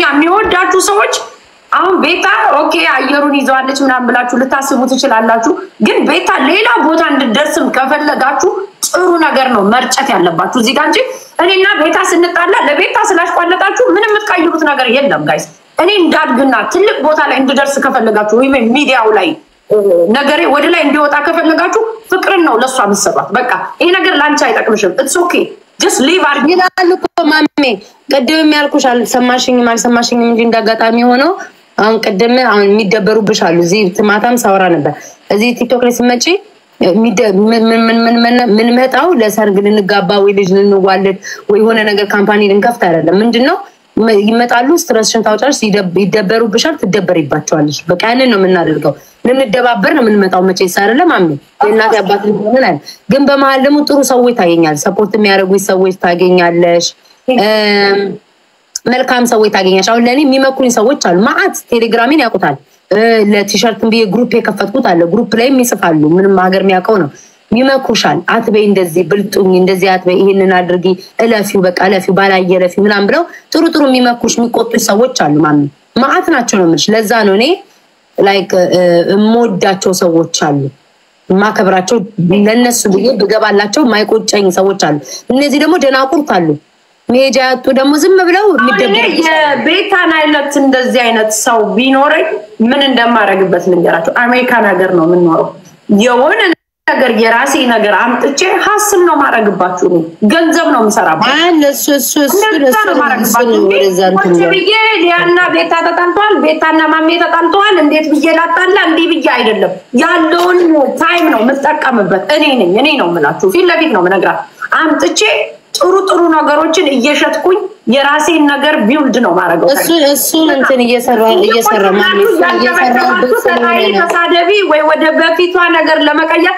የሚወዳችሁ ሰዎች አሁን ቤታ ኦኬ አየሩን ይዘዋለች ምናምን ብላችሁ ልታስቡ ትችላላችሁ ግን ቤታ ሌላ ቦታ እንድደርስም ከፈለጋችሁ ጥሩ ነገር ነው መርጨት ያለባችሁ እዚህ ጋር እንጂ እኔና ቤታ ስንጣላ ለቤታ ስላሽቋለጣችሁ ምንም የምትቀይሩት ነገር የለም ጋይስ እኔ እንዳድግና ትልቅ ቦታ ላይ እንድደርስ ከፈለጋችሁ ወይ ሚዲያው ላይ ነገሬ ወደ ላይ እንዲወጣ ከፈለጋችሁ ፍቅርን ነው ለሷ መስራት በቃ ይሄ ነገር ላንቺ አይጠቅምሽም it's okay just leave our ይላል እኮ ማሜ ቀደም ያልኩሽ አልሰማሽኝም እንጂ እንዳጋጣሚ ሆኖ አሁን ቀደም አሁን የሚደበሩብሽ አሉ እዚህ ማታም ሳወራ ነበር እዚህ ቲክቶክ ላይ ስመጪ ምን መጣው ለሰርግ ልንጋባ ወይ ልጅ ልንዋለድ ወይ ሆነ ነገር ካምፓኒ ልንከፍት አይደለም ምንድነው ይመጣሉ ስትረስሽን ታውጫለሽ ይደበሩብሻል ትደበሪባቸዋለሽ በቃ ያንን ነው የምናደርገው ልንደባበር ነው የምንመጣው መቼስ አይደለም ማሜ የእናት አባት ልጅ ግን በመሃል ደግሞ ጥሩ ሰዎች ታገኛለሽ ሰፖርት የሚያደርጉኝ ሰዎች ታገኛለሽ መልካም ሰዎች ታገኛለሽ አሁን ለኔ የሚመኩኝ ሰዎች አሉ ማአት ቴሌግራሜን ያውቁታል ለቲሸርትም በየ ግሩፕ የከፈትኩት አለ ግሩፕ ላይ የሚጽፋሉ ምንም ሀገር የሚያውቀው ነው ይመኩሻል አትበይ እንደዚህ ብልጡኝ እንደዚህ አትበይ ይሄንን አድርጊ እለፊው በቃ እለፊው ባላየለፊው ምናምን ብለው ጥሩ የሚመኩሽ የሚቆጡሽ ሰዎች አሉ ማአት ናቸው ነው ምንሽ ለዛ ነው እኔ ላይክ ሞዳቸው ሰዎች አሉ ማከብራቸው ለነሱ ብዬ ብገባላቸው ማይቆጨኝ ሰዎች አሉ እነዚህ ደግሞ ደናቁርት አሉ ሜጃ ያጡ ደግሞ ዝም ብለው የሚደበሩ የቤታን አይነት እንደዚህ አይነት ሰው ቢኖርኝ ምን እንደማረግበት ልንገራቸው አሜሪካን ሀገር ነው የምንኖረው የሆነ ነገር የራሴ ነገር አምጥቼ ሐስል ነው ማረግባችሁ ነው ገንዘብ ነው ምሰራባችሁ ሊያና ቤታ ተጣልቷል ቤታና ማሜ ተጣልቷል እንዴት ብዬ ላጣላ እንዴ ብዬ አይደለም ያለውን ታይም ነው መጠቀምበት እኔ ነው የምላችሁ ፊት ለፊት ነው መነግራት አምጥቼ ጥሩ ነገሮችን እየሸጥኩኝ የራሴን ነገር ቢውልድ ነው ማረገው እሱን እንትን እየሰራ ማሜ ተሳደቢ ወይ ወደ በፊቷ ነገር ለመቀየር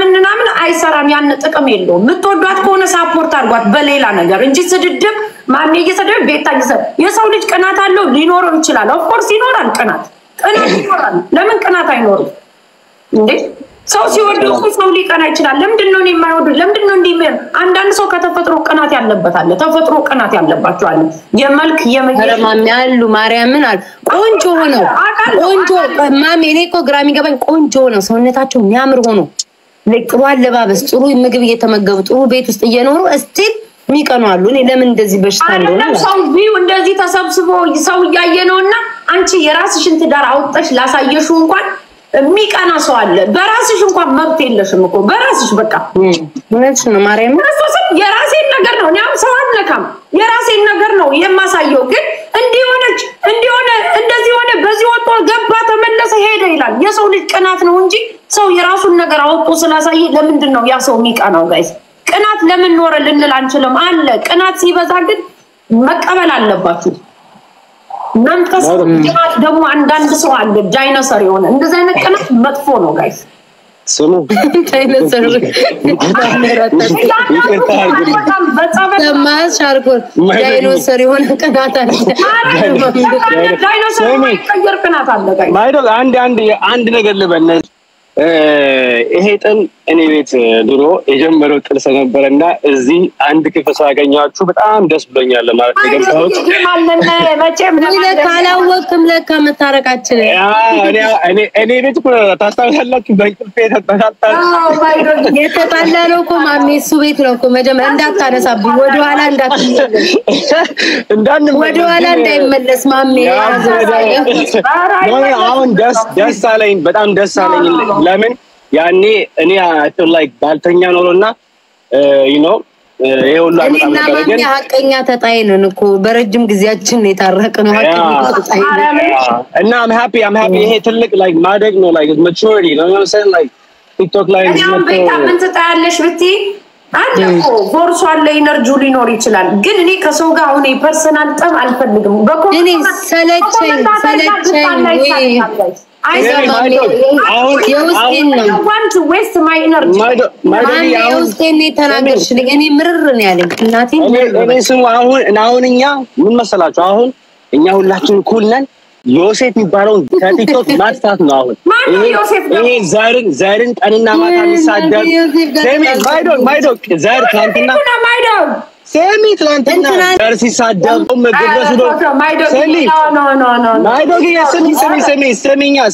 ምናምን አይሰራም ያን ጥቅም የለውም ምትወዷት ከሆነ ሳፖርት አድርጓት በሌላ ነገር እንጂ ስድድብ ማሜ እየሰደበ ቤታ እየሰደበ የሰው ልጅ ቅናት አለው ሊኖረው ይችላል ኦፍ ኮርስ ይኖራል ቅናት ይኖራል ለምን ቅናት አይኖርም እንዴ ሰው ሲወደው ሰው ሊቀና ይችላል ለምንድነው እኔ የማይወዱ ለምንድነው እንዲህ አንዳንድ ሰው ከተፈጥሮ ቅናት ያለበት አለ ተፈጥሮ ቅናት ያለባቸው አለ የመልክ የማሚ ያሉ ማርያምን አሉ ቆንጆ ሆነው ቆንጆ ማሚ እኔ እኮ ግራ የሚገባኝ ቆንጆ ሆነው ሰውነታቸው የሚያምር ሆኖ ለጥሩ አለባበስ ጥሩ ምግብ እየተመገቡ ጥሩ ቤት ውስጥ እየኖሩ እስቲል ሚቀኑ አሉ እኔ ለምን እንደዚህ በሽታ እንደሆነ ሰው ቢው እንደዚህ ተሰብስቦ ሰው ያየነውና አንቺ የራስሽን ትዳር አውጥተሽ ላሳየሽው እንኳን ሚቀና ሰው አለ በራስሽ እንኳን መብት የለሽም እኮ በራስሽ በቃ ምንሽ ነው ማርያም የራሴን ነገር ነው ያም ሰው አልነካም የራሴን ነገር ነው የማሳየው ግን እንዲሆነች እንደዚህ ሆነ በዚህ ወጥቶ ገባ ተመለሰ ሄደ ይላል የሰው ልጅ ቅናት ነው እንጂ ሰው የራሱን ነገር አውጥቶ ስላሳየ ለምንድነው ያ ሰው ሚቀናው ጋይስ ቅናት ለምን ኖረ ልንል አንችልም አለ ቅናት ሲበዛ ግን መቀበል አለባችሁ መንፈስ ጅማት ደግሞ አንዳንድ ሰው አለ ዳይኖሰር የሆነ እንደዛ አይነት ቅናት መጥፎ ነው ጋይስ ስሙ ዳይኖሰር ዳይኖሰር የሆነ ቅናት አለ ዳይኖሰር የማይቀየር ቅናት አለ ጋይስ ማይዶል አንድ ነገር ልበል ይሄ ጥል እኔ ቤት ድሮ የጀመረው ጥል ስለነበረና እዚህ አንድ ክፍል ሳገኛችሁ በጣም ደስ ብሎኛል ማለት ነው ገባሁት መቼም ካላወቅም ለካ መታረቃችን እኔ ቤት እኮ ታስታውሳላችሁ በእንቅልፌ የተጣላነው እኮ ማሜ እሱ ቤት ነው እኮ መጀመሪያ እንዳታነሳብኝ ወደኋላ እንዳይመለስ ማሜ አሁን ደስ አለኝ በጣም ደስ አለኝ ለምን ያኔ እኔ አጥር ላይ ባልተኛ ኖርና ይሄውላ በጣም ነገር ሀቀኛ ተጣይነን እኮ በረጅም ጊዜያችን የታረቅነው ሀቀኛ ተጣይነን እና I'm happy ይሄ ትልቅ like ማደግ ነው like maturity ነው saying like TikTok ላይ ምን ትጣያለሽ ብቲ አንተኮ ቦርሷ ላይ ኢነርጂ ሊኖር ይችላል ግን እኔ ከሰው ጋር አሁን ፐርሰናል ጠብ አልፈልግም እኔ ሰለቸኝ I want to waste my energy. እኔ ምርር ነው ያለኝ እናቴ እኔ ስሙ አሁን እኛ ምን መሰላችሁ አሁን እኛ ሁላችን ኩል ነን ዮሴፍ ይባላል ከቲክቶክ ማጥፋት ነው አሁን ይሄ ዛሬን ቀንና ማታ የሚሳደብ ማይዶል ዛሬ ካንተና ስሚ ትናንትና ሲሳደቡ ግብረ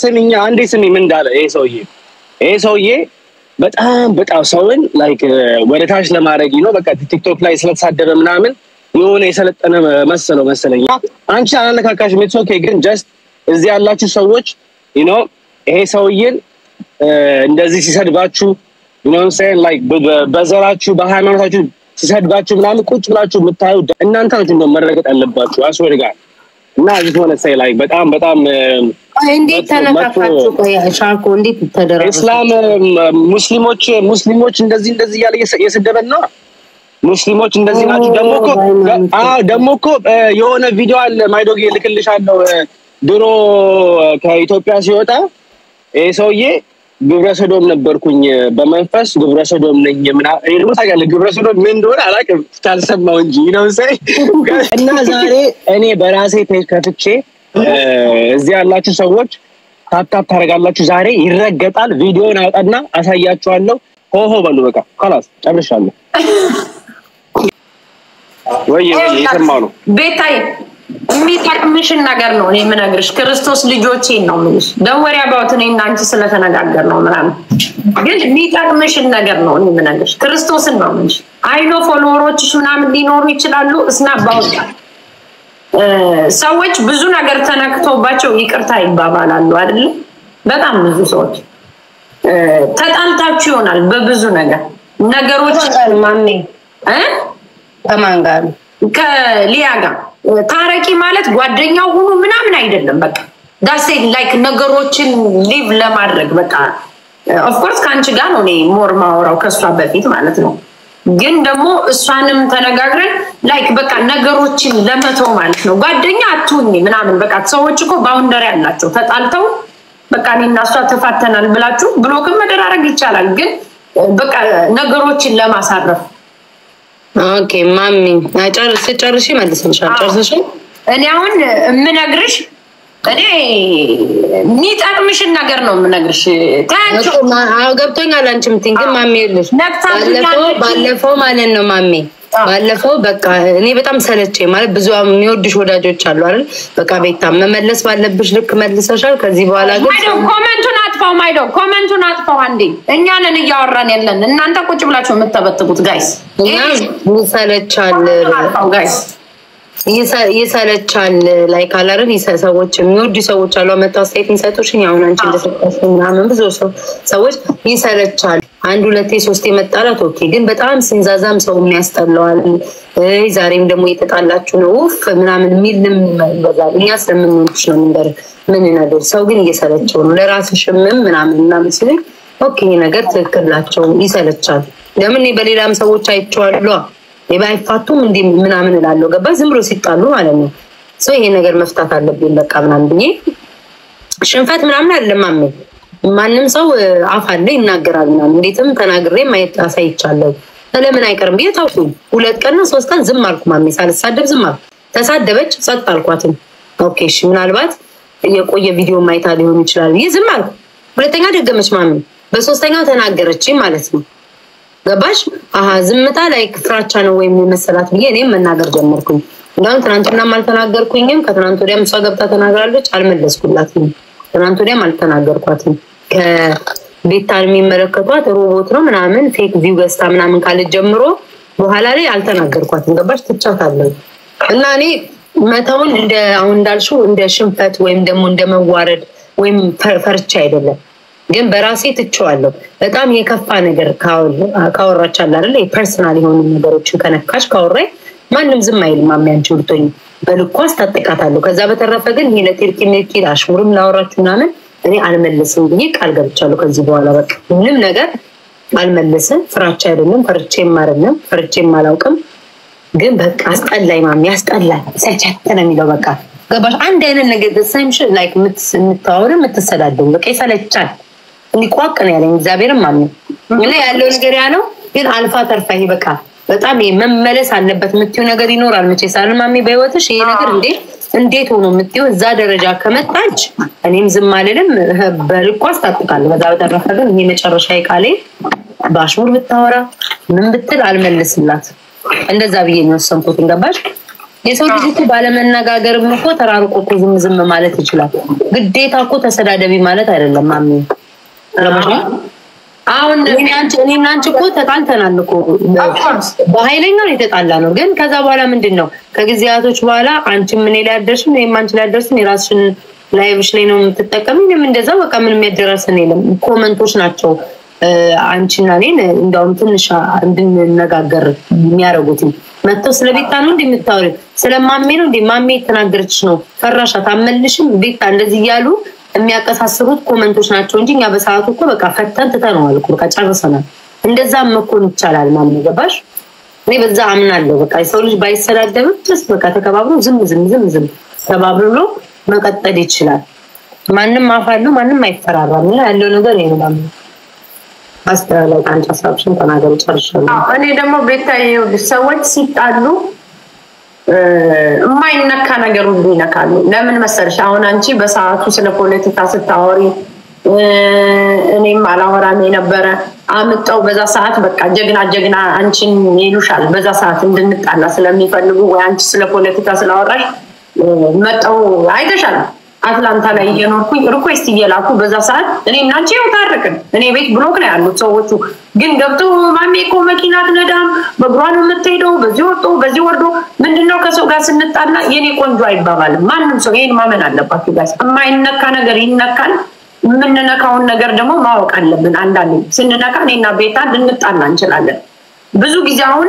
ስሚኛ አንዴ ስሚ ምን እንዳለ ይሄ ሰውዬ በጣም ሰውን ላይክ ወደ ታች ለማድረግ ነው በቃ ቲክቶክ ላይ ስለተሳደበ ምናምን የሆነ የሰለጠነ መሰለኝ አንቺ አላነካካሽ ኦኬ ግን ጀስት እዚህ ያላችሁ ሰዎች ይሄ ሰውዬን እንደዚህ ሲሰድባችሁ like በዘራችሁ በሃይማኖታችሁ ሲሰድባችሁ ምናምን ቁጭ ብላችሁ የምታዩ እናንተ ናችሁ እንደው መረገጥ አለባችሁ አስወርጋ እና እዚህ ሆነ ሳይ ላይ በጣም እንዴት ተነካካችሁ ሻርኮ እንዴት ተደረገ እስላም ሙስሊሞች እንደዚህ ያለ የሰደበን ነው ሙስሊሞች እንደዚህ ናችሁ ደሞኮ የሆነ ቪዲዮ አለ ማይዶግ ልክልሻለሁ ድሮ ከኢትዮጵያ ሲወጣ ሰውዬ ግብረ ሰዶም ነበርኩኝ በመንፈስ ግብረ ሰዶም ነኝ ምናምን ታውቃለህ ግብረ ሰዶም ምን እንደሆነ አላውቅም ካልሰማው እንጂ ነው ሳይ እና ዛሬ እኔ በራሴ ፔጅ ከፍቼ እዚህ ያላችሁ ሰዎች ታፕታፕ ታረጋላችሁ ዛሬ ይረገጣል ቪዲዮን አውጣና አሳያችኋለሁ ሆሆ በሉ በቃ خلاص ጨርሻለሁ ወይ የሰማው ነው ቤታይ የሚጠቅምሽን ነገር ነው እኔ የምነግርሽ ክርስቶስ ልጆቼን ነው የምልሽ ደወሪ አባውት እኔ እና አንቺ ስለተነጋገር ነው ምናምን ግን የሚጠቅምሽን ነገር ነው እኔ የምነግርሽ ክርስቶስን ነው የምልሽ አይኖ ፎሎወሮችሽ ምናምን ሊኖሩ ይችላሉ እስና ባውጣ ሰዎች ብዙ ነገር ተነክቶባቸው ይቅርታ ይባባላሉ አይደል በጣም ብዙ ሰዎች ተጣልታችሁ ይሆናል በብዙ ነገሮች ማሜ ከማን ጋር ከሊያ ጋር ታረቂ ማለት ጓደኛው ሆኖ ምናምን አይደለም በቃ ዳሴ ላይክ ነገሮችን ሊቭ ለማድረግ በቃ ኦፍ ኮርስ ካንቺ ጋር ነው እኔ ሞር ማወራው ከሷ በፊት ማለት ነው ግን ደግሞ እሷንም ተነጋግረን ላይክ በቃ ነገሮችን ለመተው ማለት ነው ጓደኛ አትሁኝ ምናምን በቃ ሰዎች እኮ ባውንደሪ አላቸው ተጣልተው በቃ እኔና እሷ ተፋተናል ብላችሁ ብሎክም መደራረግ ይቻላል ግን በቃ ነገሮችን ለማሳረፍ ኦኬ ማሚ ጨርሺ መልስልሻል ጨርሰሽ እኔ አሁን የምነግርሽ እኔ የሚጠቅምሽን ነገር ነው የምነግርሽ ታንቺ ገብቶኛል አንቺም ግን ማሚ ይልሽ ባለፈው ማለት ነው ማሚ ባለፈው በቃ እኔ በጣም ሰለቼ ማለት ብዙ የሚወድሽ ወዳጆች አሉ አይደል በቃ ቤታ መመለስ ባለብሽ ልክ መልሰሻል ከዚህ በኋላ ግን ኮሜንቱን አጥፋው አንዴ እኛ ነን እያወራን ያለን እናንተ ቁጭ ብላችሁ የምትተበጥቡት ጋይስ ይሰለቻል ላይክ አላረን ሰዎች የሚወዱ ሰዎች አሉ አመጣው ስቴት የሚሰጡሽኝ አሁን አንቺ እንደሰጣሽ ምናምን ብዙ ሰዎች ይሰለቻል አንድ ሁለቴ ሶስቴ መጣላት ኦኬ ግን በጣም ሲንዛዛም ሰው የሚያስጠላዋል ዛሬም ደግሞ እየተጣላችሁ ነው ኡፍ ምናምን ሚልም ይበዛል እኛ ስለምንወድሽ ነው ምን ነገር ሰው ግን እየሰለቸው ነው ለራስሽም ምናምን ሲል ኦኬ ነገር ትክክላቸው ይሰለቻል ለምን በሌላም ሰዎች አይቻለሁ የባይፋቱም እንዴ ምናምን እላለሁ ገባ ዝም ብሎ ሲጣሉ ማለት ነው ሰው ይሄ ነገር መፍታት አለብኝ በቃ ምናምን ብዬ ሽንፈት ምናምን አይደለም ማንም ሰው አፍ አለ ይናገራል ምናምን እንዴትም ተናግሬ ማየት አሳይቻለሁ ለምን አይቀርም ብዬ ታውቁኝ 2 ቀን 3 ቀን ዝም አልኩ ማሚ ሳልሳደብ ዝም አልኩ ተሳደበች ጸጥ አልኳትም ኦኬ እሺ ምናልባት የቆየ ቪዲዮ ማይታ ሊሆን ይችላል ብዬ ዝም አልኩ ሁለተኛ ደገመች ማሚ በሶስተኛው ተናገረች ማለት ነው ገባሽ ዝምታ ላይክ ፍራቻ ነው ወይ መሰላት ብዬ እኔም መናገር ጀመርኩኝ እንዳውን ትናንትና ማልተናገርኩኝም ከትናንት ወዲያም እሷ ገብታ ተናግራለች አልመለስኩላትም ትናንት ወዲያም አልተናገርኳትም ከቤታን የሚመለከቷት ሮቦት ነው ምናምን ፌክ ቪው ገስታ ምናምን ካለ ጀምሮ በኋላ ላይ አልተናገርኳትም ገባሽ ትቻታለሁ እና እኔ መታውን እንደ አሁን እንዳልሽው እንደ ሽንፈት ወይም ደግሞ እንደ መዋረድ ወይም ፈርቻ አይደለም ግን በራሴ ትቻለሁ በጣም የከፋ ነገር ካወራቻለ አይደል ፐርሰናል የሆኑ ነገሮችን ከነካሽ ካወራይ ማንም ዝም አይል ማሚያንቺ ወርቶኝ በልኳስ ታጠቃታለሁ ከዛ በተረፈ ግን ይሄ ለቴርኪ ሜርኪ አሽሙርም ላወራችሁ ምናምን እኔ አልመለስም ብዬ ቃል ገብቻለሁ ከዚህ በኋላ በቃ ምንም ነገር አልመለስም ፍራቻ አይደለም ፈርቼም አላውቅም ግን በቃ አስጠላይ ማሚ ያስጠላል ሰልቸተነ የሚለው በቃ ገባሽ አንድ አይነት ነገር ደሳይምሽ ላይክ የምትሰዳደው በቃ ይሰለቻል እንዲቋቅ ነው ያለኝ እግዚአብሔርም ማሚ እና ያለው ነገር ያለው ግን አልፋ ተርፋ ይሄ በቃ በጣም መመለስ አለበት የምትዩ ነገር ይኖራል መቼ ሳልማሚ በህይወትሽ ይሄ ነገር እንዴት ሆኖ የምትዩ እዛ ደረጃ ከመጣች እኔም ዝም አልልም በልኳስ ታጥቃለሁ በዛ በተረፈ ግን ይሄ መጨረሻ ይቃሌ ባሽሙር ብታወራ ምን ብትል አልመልስላት እንደዛ ብዬ ነው ሰምቶት እንገባሽ የሰው ልጅ እኮ ባለመነጋገርም እኮ ተራርቆ እኮ ዝም ማለት ይችላል ግዴታ እኮ ተሰዳደቢ ማለት አይደለም ማሚ ረባሽ አሁን እኔና አንቺ እኮ ተጣልተናል እኮ በኃይለኛው የተጣላ ነው ግን ከዛ በኋላ ምንድነው ከጊዜያቶች በኋላ አንቺ ምን ላይ አደረስን እኔም አንቺ ላይ አደረስን የራስሽን ላይቭሽ ላይ ነው የምትጠቀሚው እኔም እንደዛ በቃ ምንም ያደረሰን የለም ኮሜንቶች ናቸው አንቺና እኔን እንደውም ትንሽ እንድንነጋገር የሚያረጉት መጥተው ስለቤታ ነው እንደምታወሪ ስለማሜ ነው እንደማሜ ተናገረች ነው ፈራሻ ታመልሽም ቤታ እንደዚህ ያሉ የሚያቀሳስሩት ኮሜንቶች ናቸው እንጂ እኛ በሰዓቱ እኮ በቃ ፈተን ተተናል እኮ በቃ ጨርሰናል እንደዛ መኮን ይቻላል ማን ገባሽ እኔ በዛ አምናለሁ በቃ ሰው ልጅ ባይሰዳደብ ድረስ በቃ ተከባብሮ ዝም ተባብሎ መቀጠል ይችላል ማንንም አፋለው ማንንም አይፈራራም ያለው ነገር ይሄዳል አስተላልፈው አንቺ ሀሳብሽን ተናገሩ ጨርሻለሁ እኔ ደግሞ ቤታዬው ሰዎች ሲጣሉ የማይነካ ነገር ሁሉ ይነካሉ ለምን መሰለሽ አሁን አንቺ በሰዓቱ ስለ ፖለቲካ ስታወሪ እኔም አላወራም የነበረ አምጣው በዛ ሰዓት በቃ ጀግና አንቺን ይሉሻል በዛ ሰዓት እንድንጣላ ስለሚፈልጉ ወይ አንቺ ስለ ፖለቲካ ስላወራሽ መጣው አይተሻል አትላንታ ላይ የኖርኩኝ ሪኩዌስት እየላኩ በዛ ሰዓት እኔና አንቺ ታረቅን እኔ ቤት ብሎክ ላይ ያሉት ሰዎቹ ግን ገብተው ማሜ እኮ መኪና ትነዳም በእግሯ ነው የምትሄደው በዚህ ወርዶ ምንድነው ከሰው ጋር ስንጣላ የኔ ቆንጆ አይባባልም ማንም ሰው ይሄን ማመን አለባችሁ ጋር የማይነካ ነገር ይነካል ምንነካውን ነገር ደግሞ ማወቅ አለብን አንዳንዴ ስንነካ እኔና ቤታ ልንጣላ እንችላለን ብዙ ጊዜ አሁን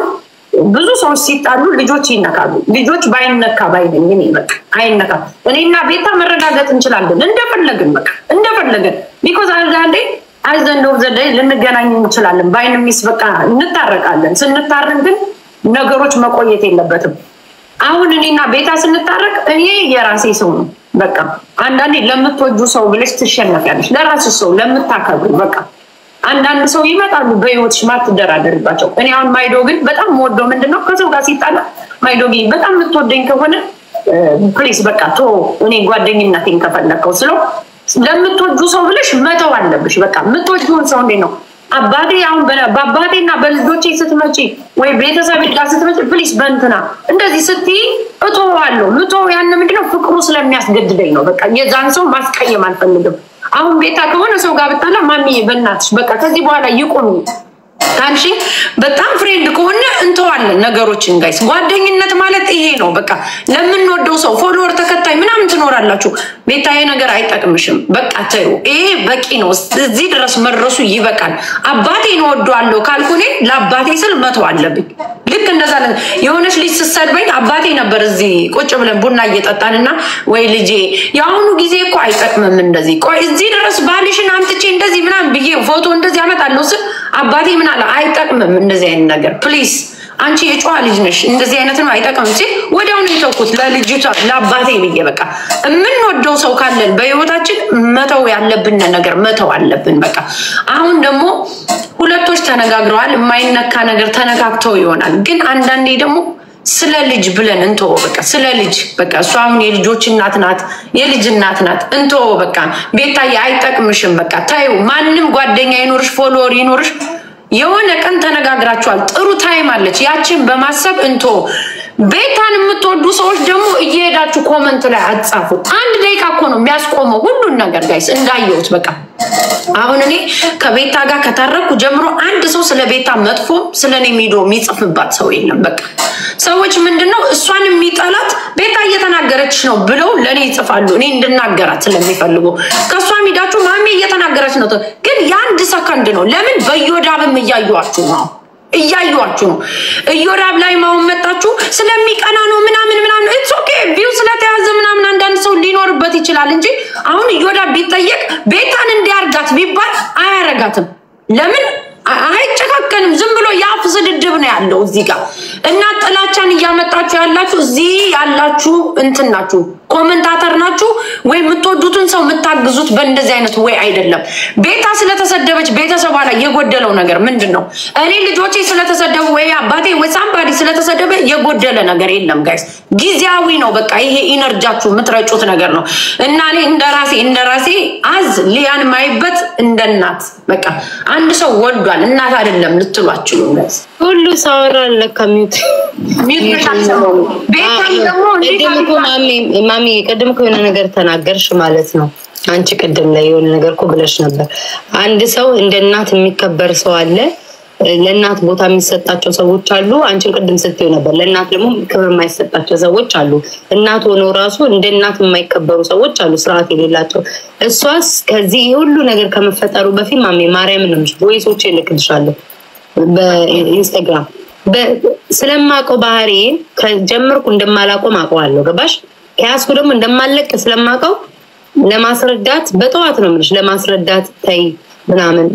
ብዙ ሰዎች ሲጣሉ ልጆች ይነካሉ ልጆች ባይነካ ባይነኝ እኔ በቃ አይነካ እኔና ቤታ መረጋጋት እንችላለን እንደፈለግን because አንዳንዴ አይዘንደው ዘዴ ልንገናኝ እንችላለን ባይነሚስ በቃ እንታረቃለን ስንታረቅ ግን ነገሮች መቆየት የለበትም አሁን እኔና ቤታ ስንታረቅ እኔ የራሴ ሰው ነው በቃ አንዳንዴ ለምትወጁ ሰው ብለሽ ትሸነፊያለሽ ለራስሽ ሰው ለምታከብሩ በቃ አንዳንድ ሰው ይመጣሉ በህይወትሽ ማትደራደርባቸው እኔ አሁን ማይዶ ግን በጣም ወዶ ምንድነው ከሰው ጋር ሲጣላ ማይዶጊ በጣም የምትወደኝ ከሆነ ፕሊዝ በቃ ቶ እኔ ጓደኝነቴን ከፈለከው ስለው ለምትወጁ ሰው ብለሽ መተው አለብሽ በቃ የምትወጂውን ሰው እንዴ ነው አባቴ አሁን በአባቴና በልጆቼ ስትመጪ ወይ ቤተሰብ ጋር ስትመጪ ፕሊዝ በእንትና እንደዚህ ስትይ እተዋለሁ ያን ምንድነው ፍቅሩ ስለሚያስገድደኝ ነው በቃ የዛን ሰው ማስቀየም አልፈልግም አሁን ቤታ ከሆነ ሰው ጋር ብታላ ማሚ በእናትሽ በቃ ከዚህ በኋላ ይቆም ታንሺ በጣም ፍሬንድ ከሆነ እንተዋለን ነገሮችን ጋይስ ጓደኝነት ማለት ይሄ ነው በቃ ለምን ወደው ሰው ፎሎወር ተከታይ ምናምን ትኖራላችሁ ቤታ ይሄ ነገር አይጠቅምሽም በቃ ተዩ ይሄ በቂ ነው እዚህ ድረስ መድረሱ ይበቃል አባቴን ወደዋለሁ ካልኩኔ ለአባቴ ስል መተው አለብኝ ልክ እንደዛ የሆነች ልጅ ስትሰድበኝ አባቴ ነበር እዚህ ቁጭ ብለን ቡና እየጠጣንና ወይ ልጄ ያሁኑ ጊዜ እኮ አይጠቅምም እንደዚህ ቆይ እዚህ ድረስ ባልሽን አምጥቼ እንደዚህ ምናምን ብዬ ፎቶ እንደዚህ አመጣለሁ ስል አባቴ ምን አለ አይጠቅምም እንደዚህ አይነት ነገር ፕሊዝ አንቺ የጫዋ ልጅ ነሽ እንደዚህ አይነት ነው አይጠቅምም ሲል ወዲያው ነው የተውኩት ለልጅቷ ለአባቴ ብዬ በቃ ምን ወደው ሰው ካለን በህይወታችን መተው ያለብን ነገር መተው አለብን በቃ አሁን ደግሞ ሁለቶች ተነጋግረዋል የማይነካ ነገር ተነካክተው ይሆናል ግን አንዳንዴ ደግሞ ስለ ልጅ ብለን እንተው በቃ ስለ ልጅ በቃ እሷ አሁን የልጆች እናት ናት የልጅ እናት ናት እንተው በቃ ቤታዬ አይጠቅምሽም በቃ ታዩ ማንንም ጓደኛ ይኖርሽ ፎሎወር ይኖርሽ የሆነ ቀን ተነጋግራችኋል ጥሩ ታይም አለች ያችን በማሰብ እንተው ቤታን የምትወዱ ሰዎች ደግሞ እየሄዳችሁ ኮሜንት ላይ አጻፉ አንድ ደቂቃ እኮ ነው የሚያስቆመው ሁሉን ነገር ጋይስ እንዳየሁት በቃ አሁን እኔ ከቤታ ጋር ከታረኩ ጀምሮ አንድ ሰው ስለ ቤታ መጥፎ ስለኔ ሚዶ የሚጽፍባት ሰው የለም በቃ ሰዎች ምንድነው እሷን የሚጠላት ቤታ እየተናገረች ነው ብለው ለኔ ይጽፋሉ እኔ እንድናገራት ስለሚፈልጉ ከሷ ሚዳችሁ ማሚ እየተናገረች ነው ግን የአንድ ሰከንድ ነው ለምን በዮዳብም እያዩአችሁ ነው እዮዳብ ላይ ማውን መጣችሁ ስለሚቀና ነው ምናምን ኢትስ ኦኬ ቪው ስለተያዘ ምናምን አንዳንድ ሰው ሊኖርበት ይችላል እንጂ አሁን እዮዳብ ቢጠየቅ ቤታን እንዲያርጋት ቢባል አያረጋትም ለምን አይጨካከንም ዝም ብሎ ያፍ ዝድድብ ነው ያለው እዚህ ጋር እና ጥላቻን እያመጣችሁ ያላችሁ እዚህ ያላችሁ እንትናችሁ ኮሜንታተር ናችሁ ወይ የምትወዱትን ሰው የምታግዙት በእንደዚህ አይነት ወይ አይደለም ቤታ ስለተሰደበች ቤተሰብ ላይ የጎደለው ነገር ምንድነው እኔ ልጆቼ ስለተሰደቡ ወይ አባቴ ወይ ሳምባዲ ስለተሰደበ የጎደለ ነገር የለም ጋይስ ጊዜያዊ ነው በቃ ይሄ ኢነርጂያችሁ የምትረጩት ነገር ነው እና እኔ እንደራሴ አዝ ሊያን ማይበት እንደናት በቃ አንድ ሰው ወልዷል ይላል እናት አይደለም ልትሏችሁ ነው ሁሉ ሳወራ ለከሚት ሚውትሻቸው ቤታም ደግሞ እንደምኮ ማሚ ቀደም እኮ የሆነ ነገር ተናገርሽ ማለት ነው አንቺ ቀደም ላይ የሆነ ነገር እኮ ብለሽ ነበር አንድ ሰው እንደ እናት የሚከበር ሰው አለ ለእናት ቦታ የሚሰጣቸው ሰዎች አሉ አንቺን ቀደም ስትይው ነበር ለእናት ደግሞ ክብር የማይሰጣቸው ሰዎች አሉ እናት ሆኖ ራሱ እንደ እናት የማይከበሩ ሰዎች አሉ ስርዓት የሌላቸው እሷስ ከዚህ ሁሉ ነገር ከመፈጠሩ በፊት ማሚ ማርያም ነው ቮይሶች ልክልሻለሁ በኢንስታግራም ስለማቀው ባህሪ ከጀመርኩ እንደማላቆም አውቀዋለሁ ገባሽ ከያስኩ ደግሞ እንደማለቅ ስለማቀው ለማስረዳት በጠዋት ነው ምንሽ ለማስረዳት ታይ ምናምን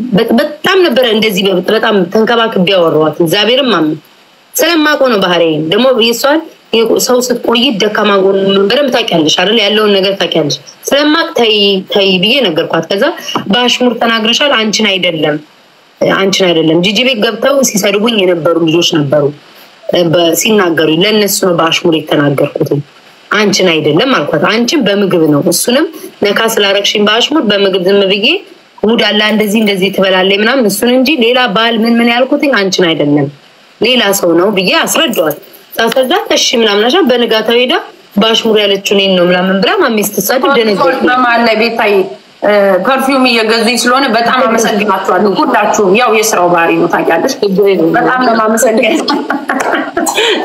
በጣም ነበር እንደዚህ በጣም ተንከባክቤ ያወራዋት እግዚአብሔርም ማም ስለማቆ ነው ባህሪ ደግሞ ይሷል ሰው ስትቆይ ደካማ ጎን በደም ታውቂያለሽ አይደል ያለውን ነገር ታውቂያለሽ ስለማቅ ታይ ብዬ ነገርኳት ከዛ ባሽሙር ተናግረሻል አንቺን አይደለም ጂጂ ቤት ገብተው ሲሰድቡኝ የነበሩ ልጆች ነበሩ ሲናገሩ ለነሱ ነው ባሽሙር የተናገርኩት አንቺን አይደለም አልኳት አንቺን በምግብ ነው እሱንም ነካ ስላረክሽኝ ባሽሙር በምግብ ዝም ብዬ ሙዳላ እንደዚህ ትበላለይ ምናምን እሱን እንጂ ሌላ ባል ምን ያልኩትኝ አንቺን አይደለም ሌላ ሰው ነው ብዬ አስረዳዋት ታሰዳት እሺ ምናምን አሻ በንጋታው ሄዳ ባሽሙር ያለችው እኔን ነው ምናምን ብላ ማሚስት ተሳድ ደነገጠች በማለ ቤታይ ፐርፊውም እየገዙኝ ስለሆነ በጣም አመሰግናችኋለሁ ሁላችሁም ያው የስራው ባህሪ ነው ታውቂያለሽ በጣም ነው ማመሰግናለሁ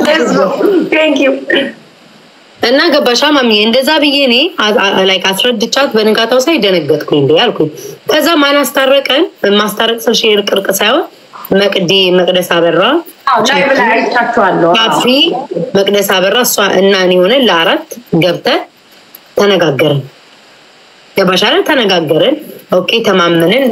let's go thank you እና ገባሻ ማሚ እንደዛ ብዬ እኔ ላይክ አስረድቻት በንጋታው ሳይ ደነገጥኩኝ እንዴ አልኩኝ ከዛ ማን አስታረቀን ማስታረቅ ስልሽ ይርቅርቅ ሳይሆን መቅደስ አበራ ላይ ብላ አይቻችኋለሁ አፍሪ መቅደስ አበራ እሷ እና እኔ ሆነ ለአራት ገብተን ተነጋገርን ገባሻ ተነጋገርን ኦኬ ተማመንን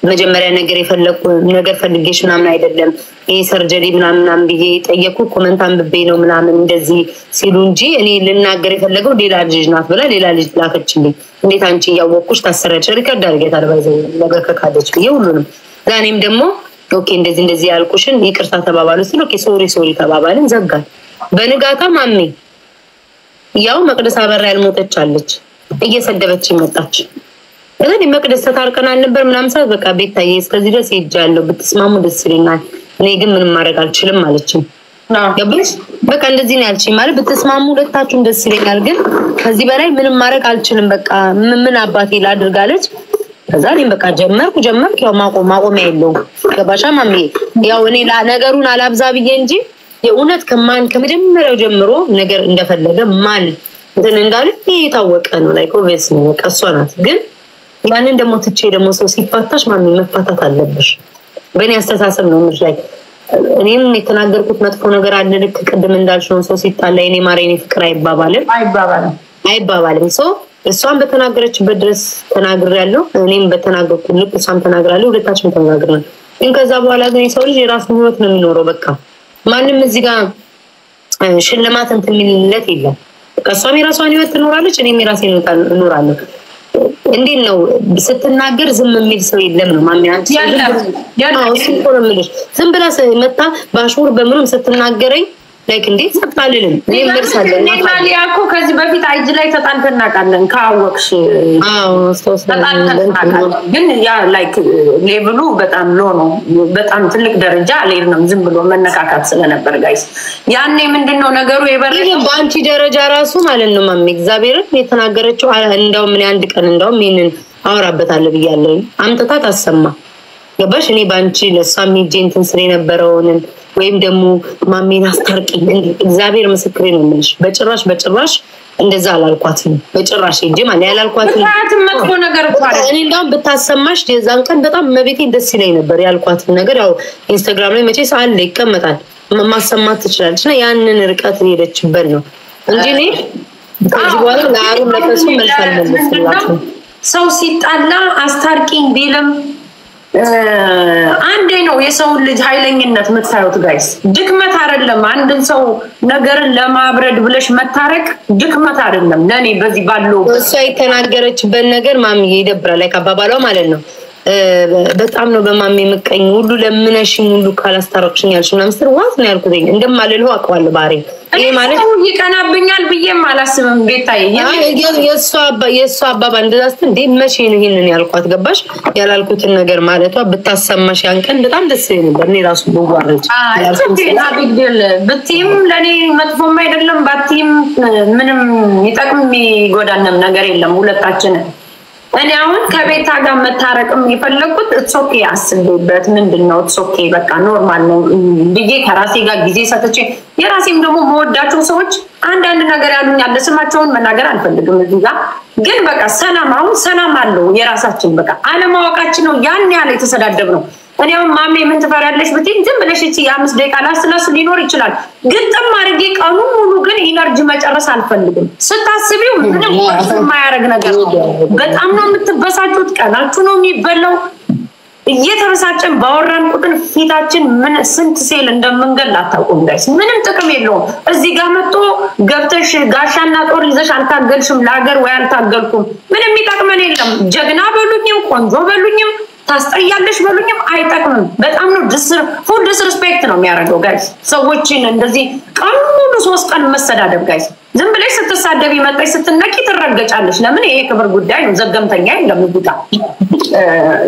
መጀመሪያ ነገር ፈልጌሽ ምናምን አይደለም ይሄ ሰርጀሪ ምናምን ብዬ ጠየቁ ኮሜንት አንብቤ ነው ምናምን እንደዚህ ሲሉ እንጂ እኔ ልናገር የፈለገው ሌላ ልጅ ናት ብላ ሌላ ልጅ ላከችልኝ እንዴት አንቺ ያወቅኩሽ ታሰረች ሪከርድ አድርጌታል ባይዘው ነገር ከካደች ብዬ ሁሉንም ዛኔም ደግሞ ኦኬ እንደዚህ ያልኩሽን ይቅርታ ተባባሉ ሲሉ ኦኬ ሶሪ ተባባልን ዘጋን በንጋታ ማሚ ያው መቅደስ አበራ ያልሞተች አለች እየሰደበች መጣች እኔ መቅደስ ተታርቀናል ነበር ምናምን ሰዓት በቃ ቤታዬ እስከዚህ ድረስ ሄጃለሁ ብትስማሙ ደስ ይለኛል እኔ ግን ምንም ማድረግ አልችልም አለችኝ ገባሽ በቃ እንደዚህ ነው ያልችኝ ማለት ብትስማሙ ሁለታችሁም ደስ ይለኛል ግን ከዚህ በላይ ምንም ማድረግ አልችልም በቃ ምን አባቴ ላድርጋለች ከዛ እኔም በቃ ጀመርኩ ያው ማቆሚያ የለውም ገባሻ ማሚ ያው እኔ ነገሩን አላብዛ ብዬ እንጂ የእውነት ከመጀመሪያው ጀምሮ ነገር እንደፈለገ ማን እንዳለ የታወቀ ነው ላይ ኮቪስ ነው በቃ እሷ ናት ግን ያንን ደግሞ ትቼ ደግሞ ሰው ሲፋታሽ ማሚ መፋታት አለብሽ በእኔ አስተሳሰብ ነው ምንሽ ላይ እኔም የተናገርኩት መጥፎ ነገር አለ ልክ ቅድም እንዳልሽው ሰው ሲጣላ እኔ ማሬኔ ፍቅር አይባባልም ሰው እሷን በተናገረችበት ድረስ ተናግሬያለሁ እኔም በተናገርኩት ልክ እሷን ተናግራለሁ ሁለታችንም ተናግረናል ግን ከዛ በኋላ ግን ሰው ልጅ የራሱን ህይወት ነው የሚኖረው በቃ ማንንም እዚህ ጋር ሽልማት እንትን የሚልለት የለም ከሷም የራሷን ህይወት ትኖራለች እኔም የራሴን ህይወት እኖራለሁ እንዴት ነው ስትናገር ዝም የሚል ሰው የለም ነው ማሚ አንቺ ያለው ዝም ብላ መጣ ባሽሙር በምንም ስትናገረኝ ላይክ እንዴት ሰጣልልን እኔ መልሳለሁ ማሊያ እኮ ከዚህ በፊት አይጅ ላይ ተጣልተን እናውቃለን ካወቅሽ ግን ያ ላይክ ሌቭሉ በጣም ሎ ነው በጣም ትልቅ ደረጃ አልሄድንም ዝም ብሎ መነካካት ስለነበር ጋይስ ያኔ ምንድነው ነገሩ የበረደ ባንቺ ደረጃ ራሱ ማለት ነው ማሚ እግዚአብሔርን የተናገረችው እንደውም ምን አንድ ቀን እንደውም ይሄንን አወራበታለሁ ብያለሁ አምጥታ ታሰማ ገባሽ እኔ ባንቺ ለሳሚ ጄንትን ስለ ነበረውን ወይም ደግሞ ማሚን አስታርቂ እግዚአብሔር ምስክሬ ነው ምንሽ በጭራሽ እንደዛ አላልኳትም በጭራሽ እንጂ ማለት ያላልኳትም መጥፎ ነገር እኔ እንደውም ብታሰማሽ የዛን ቀን በጣም መቤቴ ደስ ይለኝ ነበር ያልኳትም ነገር ያው ኢንስታግራም ላይ መቼ ሳለ ይቀመጣል ማሰማት ትችላለች እና ያንን ርቀት ሄደችበት ነው እንጂ እኔ ከዚህ በኋላ ለአሩን ለከሱ መልካል መልስላችሁ ሰው ሲጣላ አስታርቂኝ ቢልም አንዴ ነው የሰው ልጅ ኃይለኝነት መታየት ጋይስ ድክመት አይደለም አንድን ሰው ነገርን ለማብረድ ብለሽ መታረቅ ድክመት አይደለም ለኔ በዚህ ባለው እሷ የተናገረችበት ነገር ማሚ ይደብራል ላይ ካባባለው ማለት ነው በጣም ነው በማሜ መቀኝ ሁሉ ለምነሽኝ ሁሉ ካላስታረቅሽኝ ያልሽ እና ምስር ዋት ነው ያልኩኝ እንደማልለው አውቀዋለሁ ባሪ ይሄ ማለት ይቀናብኛል ብዬም አላስብም ቤታዬ የሷ አባባ እንደዛስተ እንዴ መቼ ነው ይሄንን ያልኳት ገባሽ ያላልኩትን ነገር ማለቷ ብታሰማሽ ያን ቀን በጣም ደስ ይለኝ ነበር እኔ ራሱ በዋረጭ ያልኩትና ቢግል በቲም ለኔ መጥፎም አይደለም ባቲም ምንም ይጠቅም ይጎዳንም ነገር የለም ሁለታችን እኔ አሁን ከቤታ ጋር መታረቅም ይፈልኩት ኦኬ አስብበት ምንድነው ኦኬ በቃ ኖርማል ነው ብዬ ከራሴ ጋር ጊዜ ሰጥቼ የራሴም ደግሞ መወዳቸው ሰዎች አንድ ነገር ያሉኛል ለስማቸውን መናገር አልፈልግም እዚህ ጋር ግን በቃ ሰላም አሁን ሰላም አለው የራሳችን በቃ አለማወቃችን ነው ያን ያለ የተሰዳደብ ነው እኔው ማሜ ምን ትፈራለሽ ብትይ ዝም ብለሽ እቺ 5 ደቂቃ ላስላስ ሊኖር ይችላል ግን ተማርጌ ቀኑ ሙሉ ግን ኢነርጂ መጨረስ አልፈልግም ስታስቢው ምንም የማያረግ ነገር በጣም ነው የምትበሳጩት ቀናችሁ ነው የሚበላው እየተበሳጨን ባወራን ቁጥር ፊታችን ምን ስንት ሴል እንደምንገል አታውቁም ጋይስ ምንም ጥቅም የለውም እዚህ ጋር መጥቶ ገብተሽ ጋሻና ጦር ይዘሽ አልታገልሽም ለሀገር ወይ አልታገልኩም ምንም ይጠቅመን የለም ጀግና በሉኝም ቆንጆ በሉኝም ታስጠያለሽ በሉኝም አይጠቅምም በጣም ነው ፉል ዲስሪስፔክት ነው የሚያደርገው ጋይስ ሰዎችን እንደዚህ ቀን ሙሉ 3 ቀን መሰዳደብ ጋይስ ዝም ብለሽ ስትሳደብ ይመጣሽ ስትነቂ ትረገጫለሽ ለምን ይሄ ክብር ጉዳይ ነው ዘገምተኛ አይደለም ይጣ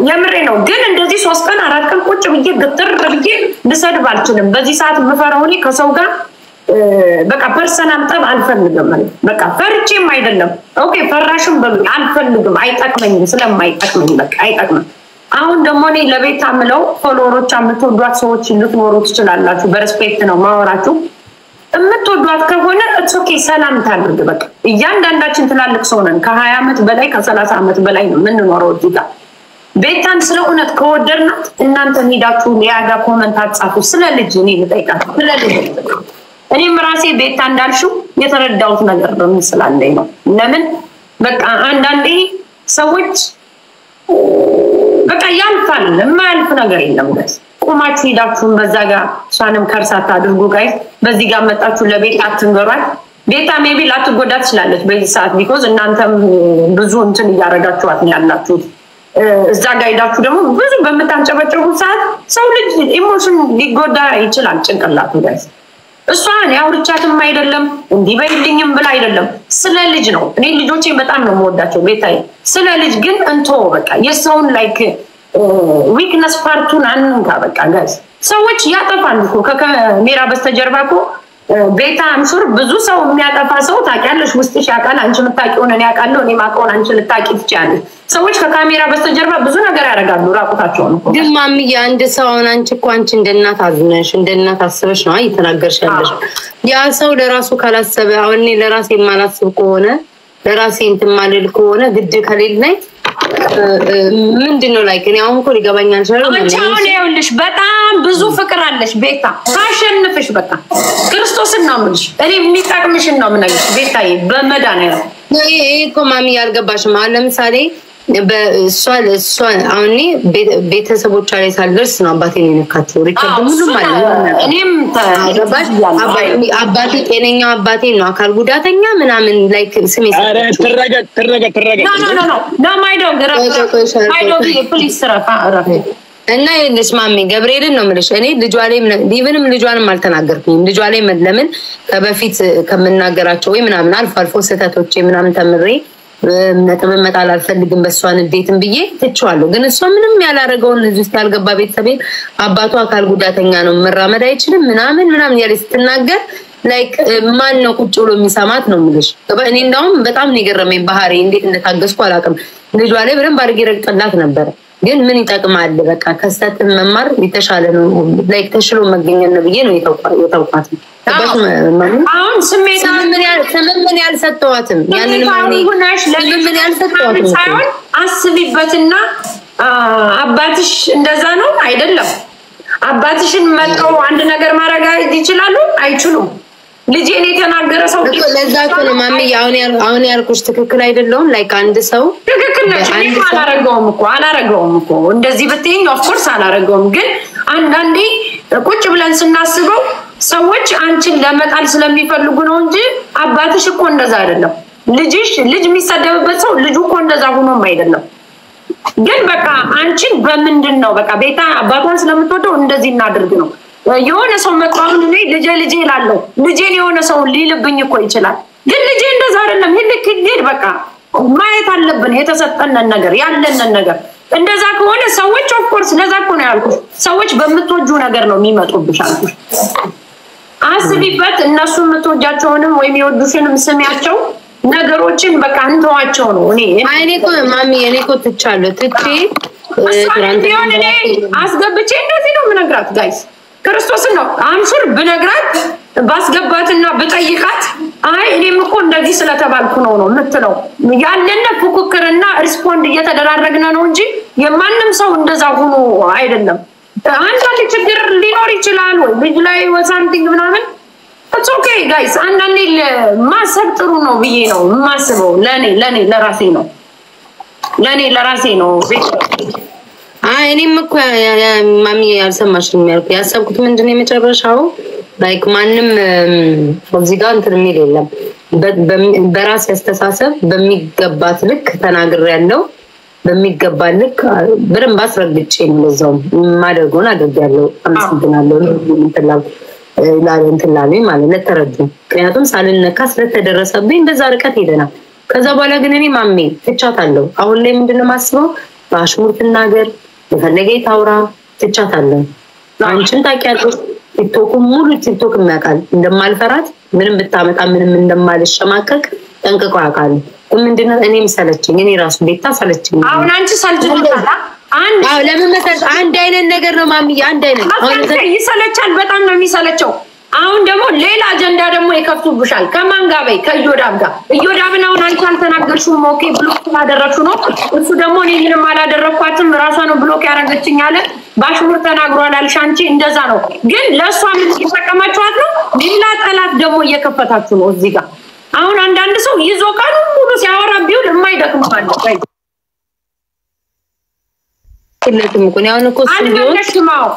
የምሬ ነው ግን እንደዚህ 3 ቀን 4 ቀን ቁጭ ብዬ ግትር ብዬ ልሰድብ አልችልም በዚህ ሰዓት መፈራውኒ ከሰው ጋር በቃ ፐርሰናል ጠብ አልፈልግም ማለት በቃ ፈርቼም አይደለም ኦኬ ፈራሽም በሉኝ አልፈልግም አይጠቅመኝም ስለማይጠቅመኝ በቃ አይጠቅመኝ አሁን ደግሞ እኔ ለቤት አምለው ፎሎወሮች አምትወዷት ሰዎች ልትኖሩ ትችላላችሁ በሪስፔክት ነው ማወራችሁ እምትወዷት ከሆነ ኦኬ ሰላም ታድርግ በቃ እያንዳንዳችን ትላልቅ ሰው ነን ከ20 አመት በላይ ከ30 አመት በላይ ነው ምንኖረው እዚህ ጋር ቤታን ስለ እውነት ከወደድናት እናንተ ሄዳችሁ ያጋ ኮሜንት አጻፉ ስለ ልጅ እኔ ልጠይቃት ስለ ልጅ እኔም ራሴ ቤታ እንዳልሽው የተረዳሁት ነገር ነው ስላለኝ ነው ለምን በቃ አንዳንዴ ሰዎች በቃ ያልፋል የማያልፍ ነገር የለም ጋይስ ቆማችሁ ሄዳችሁን በዛ ጋር ሷንም ከርሳታ አድርጉ ጋይስ በዚህ ጋር መጣችሁ ለቤት አትንገሯት ቤታ ሜቢ ላትጎዳ ትችላለች በዚህ ሰዓት ቢኮዝ እናንተም ብዙ እንትን ያረጋችኋት ነው ያላችሁ እዛ ጋር ሄዳችሁ ደግሞ ብዙ በመታንጨበጨቡ ሰዓት ሰው ልጅ ኢሞሽን ሊጎዳ ይችላል ጭንቅላቱ ጋይስ እሷን ያውርቻትም አይደለም እንዲህ በይልኝም ብላ አይደለም ስለ ልጅ ነው እኔ ልጆቼን በጣም ነው የምወዳቸው ቤታዬ ስለ ልጅ ግን እንቶ በቃ የሰውን ላይክ ዊክነስ ፓርቱን አንንካ በቃ ጋይስ ሰዎች ያጠፋሉ እኮ ከካሜራ በስተጀርባ እኮ ቤታ አንሹር ብዙ ሰው የሚያጠፋ ሰው ታውቂያለሽ ውስጥሽ ያውቃል አንቺ የምታውቂውን እኔ አውቃለሁ እኔ ማውቀውን አንቺ ልታውቂ ትችያለሽ ሰዎች ከካሜራ በስተጀርባ ብዙ ነገር ያደርጋሉ ራቁታቸውን እኮ ግን ማሚያ አንድ ሰው አንቺ እኮ አንቺ እንደናት አዝነሽ እንደናት አስበሽ ነው እየተናገርሻለሽ ያ ሰው ለራሱ ካላሰበ አሁን እኔ ለራሴ የማላስብ ከሆነ ለራሴ እንትን ማልል ከሆነ ግድ ከሌለኝ ምንድነው ላይክ እኔ አሁን እኮ ሊገባኛል ሸር አንቺ አሁን ይኸውልሽ በጣም ብዙ ፍቅር አለሽ ቤታ ታሸንፍሽ በቃ ክርስቶስን ነው የምልሽ እኔ የሚጠቅምሽን ነው የምነግርሽ ቤታዬ በመዳን ነው ይሄ እኮ ማሚ ያልገባሽም አሁን ለምሳሌ በእሷ አሁን ቤተሰቦቿ ላይ ሳልደርስ ነው አባቴን የነካቸው ሪከርድ ሙሉ ማለት እኔም ተገባሽ አባቴ ጤነኛ አባቴ ነው አካል ጉዳተኛ ምናምን ላይክ ስሜ ትረገ ኖ ማይዶ ፕሊዝ ረፋ እና የለሽ ማሚ ገብርኤልን ነው የምልሽ እኔ ልጇ ላይ ኢቭንም ልጇንም አልተናገርኩኝም ልጇ ላይ ለምን ከበፊት ከምናገራቸው ወይ ምናምን አልፎ ስህተቶቼ ምናምን ተምሬ ነጥብ መጣል አልፈልግም በሷን እንዴትም ብዬ ትቻለሁ ግን እሷ ምንም ያላረገውን ልጅ ውስጥ ያልገባ ቤተሰቤ አባቱ አካል ጉዳተኛ ነው መራመድ አይችልም ምናምን ያለ ስትናገር ላይክ ማን ነው ቁጭ ብሎ የሚሰማት ነው የምልሽ እኔ እንደውም በጣም ነው የገረመኝ ባህሪ እንዴት እንደታገስኩ አላውቅም ልጇ ላይ በደንብ አድርጌ ረግጥላት ነበር ግን ምን ይጠቅማል በቃ ከስተት መማር የተሻለ ነው ላይክ ተሽሎ መገኘት ነው ብዬ ነው የተውቋት አሁን ስሜት ምን ያልሰጠዋትም ያንን ምን ያልሰጠዋትም ሳይሆን አስቢበትና አባትሽ እንደዛ ነው አይደለም አባትሽን መጣው አንድ ነገር ማረጋ ይችላሉ አይችሉም ልጄን የተናገረ ሰው ለዛ እኮ ነው ማሚ አሁን ያልኩሽ ትክክል አይደለም ላይክ አንድ ሰው ትክክል ነሽ አላረገውም እኮ እንደዚህ በትይኝ ኦፍ ኮርስ አላረገውም ግን አንዳንዴ ቁጭ ብለን ስናስበው ሰዎች አንቺን ለመጣል ስለሚፈልጉ ነው እንጂ አባትሽ እኮ እንደዛ አይደለም ልጅ የሚሰደብበት ሰው ልጁ እኮ እንደዛ ሆኖም አይደለም ግን በቃ አንቺን በምንድነው በቃ ቤታ አባቷን ስለምትወደው እንደዚህ እናድርግ ነው የሆነ ሰው መጣውን እኔ ልጄ ይላልው ልጄን የሆነ ሰው ሊልብኝ እኮ ይችላል ግን ልጄ እንደዛ አይደለም ይልክ በቃ ማየት አለብን የተሰጠነን ነገር ያለንን ነገር እንደዛ ከሆነ ሰዎች ኦፍ ኮርስ ለዛ እኮ ነው ያልኩት ሰዎች በመጥወጁ ነገር ነው የሚመጡብሽ አልኩሽ አስቢበት እነሱ የምትወጃቸውንም ወይ የሚወዱሽንም ስሚያቸው ነገሮችን በቃ እንተዋቸው ነው እኔ እኮ ማሚ እኔ እኮ ትቻለሁ ትቼ ቢሆን እኔ አስገብቼ እንደዚህ ነው ምነግራት ጋይስ ክርስቶስ ነው አምሹር ብነግራት ባስገባትና በጠይቃት አይ እኔም እኮ እንደዚህ ስለተባልኩ ነው የምትለው ያለነ ፉክክርና ሪስፖንድ እየተደራረግነ ነው እንጂ የማንም ሰው እንደዛ ሆኖ አይደለም አንዳንድ ችግር ሊኖር ይችላል ወይ ልጅ ላይ ወሳንቲንግ ምናምን it's okay guys አንዳንዴ ማሰብ ጥሩ ነው ብዬ ነው ማስበው ለኔ ለራሴ ነው እኔም እኮ ማሚ ያልሰማሽኝ ያልኩ ያሰብኩት ምንድነው የመጨረሻው ላይክ ማንም እዚህ ጋር እንትን የሚል የለም በራስ ያስተሳሰብ በሚገባት ልክ ተናግሬያለሁ በሚገባ ልክ በደንብ አስረግጬ ነው ለዛው ማደርጎን አድርጋለሁ አመስግናለሁ እንትን ማለት ለተረዱ ምክንያቱም ሳልነካ ስለተደረሰብኝ እንደዛ ርቀት ሄደናል ከዛ በኋላ ግን እኔ ማሜ ትቻታለሁ አሁን ላይ ምንድነው ማስበው ባሽሙር ትናገር የፈለገ ታውራ ትቻታለሁ አንቺን ታውቂያለሽ ቲክቶክ ሙሉ ቲክቶክ የሚያውቃል እንደማልፈራት ምንም ብታመጣ ምንም እንደማልሸማቀቅ ጠንቅቆ ያውቃል ምንድነው እኔም ሰለችኝ እኔ ራሱ ቤታ ሰለችኝ አሁን አንቺ ሰልችቶታል ለምን መሰለሽ አንድ አይነት ነገር ነው ማሚ አንድ አይነት አሁን ይሰለቻል በጣም ነው የሚሰለቸው አሁን ደግሞ ሌላ አጀንዳ ደግሞ ይከፍቱብሻል ከማን ጋር በይ ከዮዳብ ጋር ዮዳብን አሁን አንቺ አልተናገርሽውም ኦኬ ብሎክ ስላደረግሽው ነው እሱ ደግሞ እኔ ምንም አላደረኳትም ራሷ ነው ብሎክ ያደረገችኝ አለ ባሽሙር ተናግሯል አልሽ አንቺ እንደዛ ነው ግን ለሷ ምን ይተቀማችኋት ነው ሌላ ጠላት ደግሞ እየከፈታችሁ ነው እዚህ ጋር አሁን አንዳንድ ሰው ይዞ ካሉ ሙሉ ሲያወራ ቢውል የማይደክም ማለት ነው ስለዚህ ምን ያው ነው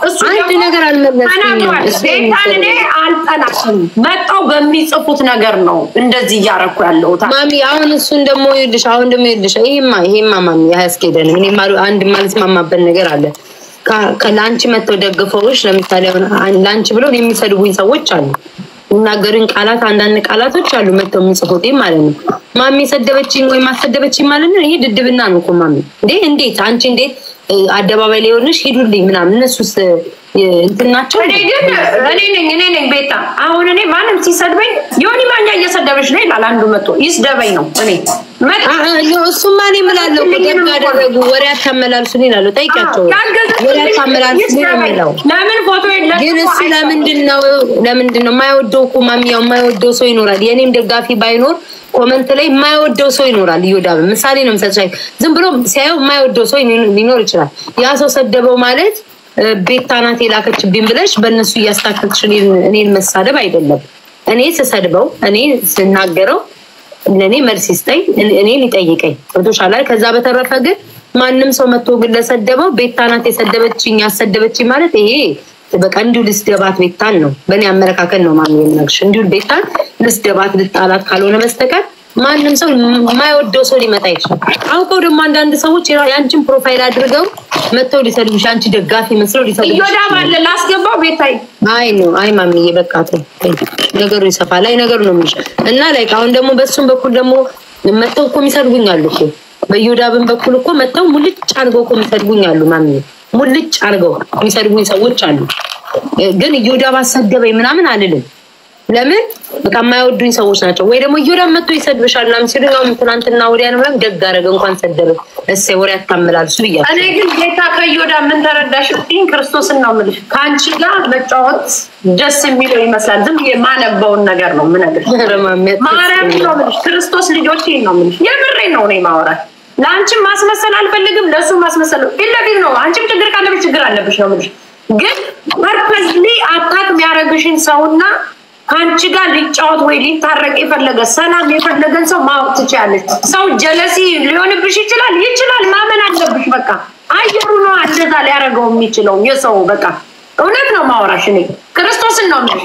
እሱ አንድ ነገር አልመለስኩም እኔ አልጠላሽም መጣው በሚጽፉት ነገር ነው እንደዚህ ያረኩ ያለው ማሚ አሁን እሱን ደግሞ ይልሽ ይሄማ ማሚ ያስከደን እኔ አንድ ማለት ማማበል ነገር አለ ከላንቺ መተው ደግፈውሽ ለምሳሌ ላንቺ ብለው የሚሰድቡኝ ሰዎች አሉ እናገሩኝ ቃላት አንዳንድ ቃላቶች አሉ መተው የሚጽፉት ማለት ነው ማሚ ሰደበችኝ ወይ ማሰደበችኝ ማለት ነው ይሄ ድድብና ነው እኮ ማሚ እንዴት አንቺ እንዴት አደባባይ ላይ ሆነሽ ሄዱልኝ ምናምን እነሱስ እንትናቸው እኔ ነኝ ቤታ አሁን እኔ ማንም ሲሰድበኝ ዮኒ ማኛ እየሰደበሽ ነው ይላል አንዱ መጥቶ ይስደበኝ ነው እኔ እሱማ እኔ እምላለሁ ደግ አደረጉ ወሬ አታመላልሱ ይላሉ ጠይቂያቸው ወሬ አታመላልሱ ነው ለምን ፎቶ የለም ግን እሱ ለምንድነው የማይወደው እኮ ማሚያው የማይወደው ሰው ይኖራል የኔም ደጋፊ ባይኖር ኮሜንት ላይ የማይወደው ሰው ይኖራል ይወዳብ ምሳሌ ነው መሰለኝ ዝም ብሎ ሲያየው የማይወደው ሰው ሊኖር ይችላል ያ ሰው ሰደበው ማለት ቤታናት የላከችብኝ ብለሽ በእነሱ ያስታከክሽ እኔን መሳደብ አይደለም እኔ ስሰድበው እኔ ስናገረው ለኔ መልስ ይስጠኝ እኔ ሊጠይቀኝ ወጥቷል ከዛ በተረፈ ግን ማንንም ሰው መጥቶ ግን ለሰደበው ቤታናት የሰደበችኝ ያሰደበችኝ ማለት ይሄ በቃ እንዲሁ ልስደባት ቤታን ነው በእኔ አመለካከት ነው ማን የሚነግርሽ እንዲሁ ቤታን ልስደባት ልጣላት ካልሆነ በስተቀር ማንንም ሰው የማይወደው ሰው ሊመጣ ይችላል አውቀው ደግሞ አንዳንድ ሰዎች ያንቺን ፕሮፋይል አድርገው መተው ሊሰድቡሽ አንቺ ደጋፊ መስለው ሊሰድቡሽ ይወዳብ አለ ላስገባው ቤታይ አይ ማሚዬ በቃ ነገሩ ይሰፋል ላይ ነገሩ ነው ምንሽ እና ላይ አሁን ደግሞ በሱም በኩል ደግሞ መተው እኮ የሚሰድቡኛል እኮ በዮዳብን በኩል እኮ መተው ሙልጭ አድርገው እኮ የሚሰድቡኛል ማሚዬ ሙልጭ አድርገው የሚሰድቡኝ ሰዎች አሉ ግን ዮዳብ አሰደበኝ ምናምን አልልም ለምን በቃ የማይወዱኝ ሰዎች ናቸው ወይ ደግሞ ዮዳብ መጥቶ ይሰድብሻል ምናምን ሲሉ ነው ትናንትና ወዲያ ነው ምናምን ደግ አደረገ እንኳን ሰደበ እሰይ ወሬ አታመላልሱ ይያል እኔ ግን ጌታ ከዮዳብ ምን ተረዳሽኝ ክርስቶስን ነው የምልሽ ካንቺ ጋር መጫወት ደስ የሚለው ይመስላል ዝም የማነበውን ነገር ነው ምነግርሽ ማርያም ነው የምልሽ ክርስቶስ ልጆቼ ነው የምልሽ የምሬን ነው እኔ ማወራት ላንቺም ማስመሰል አልፈልግም ለሱ ማስመሰል ይለብኝ ነው አንቺም ችግር ካለብሽ ችግር አለብሽ ነው የምልሽ ግን ፐርፐዝሊ አታክ የሚያረግሽን ሰውና ካንቺ ጋር ሊጫወት ወይ ሊታረቅ የፈለገ ሰላም የፈለገን ሰው ማወቅ ትችያለሽ ሰው ጀለሲ ሊሆንብሽ ይችላል ማመን አለብሽ በቃ አየሩ ነው እንደዛ ሊያረጋው የሚችለው የሰው በቃ እውነት ነው ማወራሽ እኔ ክርስቶስን ነው የምልሽ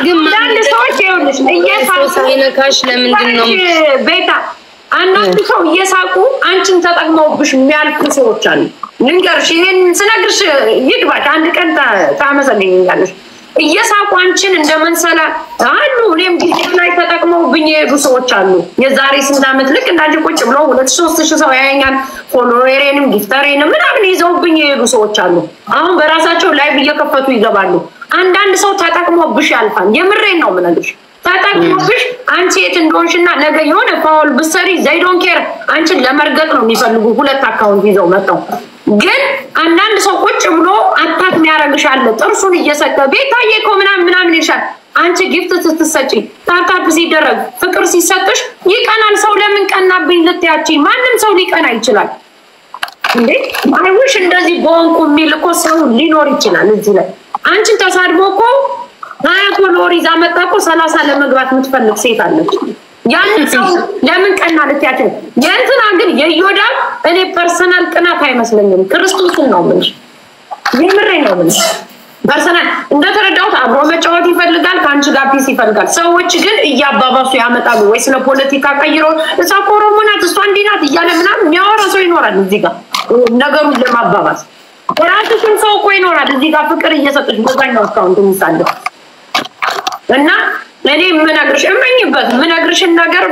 ግን አንድ ሰዎች ይኸውልሽ እየሳይነካሽ ለምንድን ነው ቤታ አንዳንድ ሰው እየሳቁ አንቺን ተጠቅመውብሽ የሚያልፉ ሰዎች አሉ። ልንገርሽ፣ ይሄን ስነግርሽ ይግባሽ፣ አንድ ቀን ታመሰግኛለሽ። እየሳቁ አንቺን እንደመንሰላ አሉ። እኔም ጊዜ ላይ ተጠቅመውብኝ የሄዱ ሰዎች አሉ። የዛሬ ስንት ዓመት ልክ እንዳንቺ ቁጭ ብለው 2-3 ሰው ያየኛል፣ ፎሎወሬንም ጊፍተሬንም ምናምን ይዘውብኝ የሄዱ ሰዎች አሉ። አሁን በራሳቸው ላይቭ እየከፈቱ ይገባሉ። አንዳንድ ሰው ተጠቅሞብሽ ያልፋል። የምሬን ነው የምነግርሽ። ተጠቅሞብሽ አንቺ የት እንደሆንሽና ነገ የሆነ ፋውል ብትሰሪ ዘይ ዶንት ኬር አንቺን ለመርገጥ ነው የሚፈልጉ 2 አካውንት ይዘው መጣው። ግን አንዳንድ ሰው ቁጭ ብሎ አታክ የሚያረግሽ አለ። ጥርሱን እየሰቀ ቤታዬ እኮ ምናምን ይሻል። አንቺ ጊፍት ስትሰጪ ታታፕ ሲደረግ ፍቅር ሲሰጥሽ ይቀናል። ሰው ለምን ቀናብኝ ልትያቺ? ማንም ሰው ሊቀና ይችላል እንዴ? አይውሽ እንደዚህ ቦንኩ የሚል እኮ ሰው ሊኖር ይችላል። እዚህ ላይ አንቺን ተሳድቦ እኮ 20 ፎሎወር ይዛ መጣ እኮ 30 ለመግባት የምትፈልግ ሴት አለች። ያን ሰው ለምን ቀና ልትያቸው? የእንትና ግን የዮዳብ እኔ ፐርሰናል ቅናት አይመስለኝም። ክርስቶስን ነው የምልሽ፣ የምሬን ነው የምልሽ። ፐርሰናል እንደተረዳሁት አብሮ መጫወት ይፈልጋል፣ ከአንቺ ጋር ፒስ ይፈልጋል። ሰዎች ግን እያባባሱ ያመጣሉ። ወይ ስለ ፖለቲካ ቀይሮ እሷ ኦሮሞ ናት እሷ እንዲህ ናት እያለ ምናምን የሚያወራ ሰው ይኖራል እዚህ ጋር ነገሩን ለማባባስ። ራስሽን ሰው እኮ ይኖራል እዚህ ጋር ፍቅር እየሰጠሽ በዛኛው አካውንት የሚሳለፍ እና እኔ ምነግርሽ እመኝበት ምነግርሽን ነገር